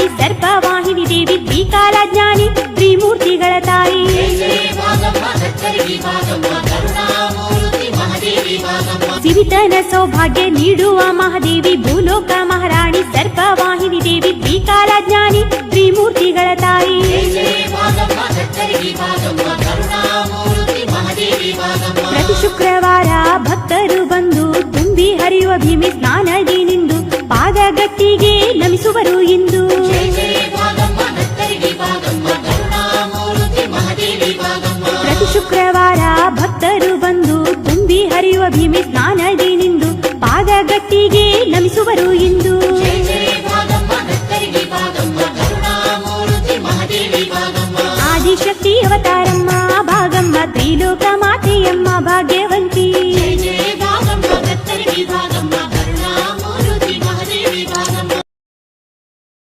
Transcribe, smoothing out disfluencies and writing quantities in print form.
ಮಹಾರಾಣಿ ಸರ್ಪವಾಹಿನಿ ದೇವಿ ತ್ರಿಕಾಲಜ್ಞಾನಿ ತ್ರಿಮೂರ್ತಿಗಳ ತಾಯಿ. ಸಿರಿತನ ಸೌಭಾಗ್ಯ ನೀಡುವ ಮಹಾದೇವಿ ಭೂಲೋಕ ಮಹಾರಾಣಿ ಸರ್ಪವಾಹಿನಿ ದೇವಿ ತ್ರಿಕಾಲಜ್ಞಾನಿ ತ್ರಿಮೂರ್ತಿಗಳ ತಾಯಿ. ಪ್ರತಿ ಶುಕ್ರವಾರ ಭಕ್ತರು ಬಂದು ತುಂಬಿ ಹರಿಯುವ ಭೀಮಿ ಸ್ನಾನದಿ ನಿಂದು ಪಾದಗಟ್ಟಿಗೆ ನಮಿಸುವರು ಇಂದು. ಪ್ರತಿ ಶುಕ್ರವಾರ ಭಕ್ತರು ಬಂದು ತುಂಬಿ ಹರಿಯುವ ಭೀಮಿ ಸ್ನಾನದಿ ನಿಂದು ಪಾದಗಟ್ಟಿಗೆ ನಮಿಸುವರು ಇಂದು. ಆದಿಶಕ್ತಿ ಅವತಾರಂ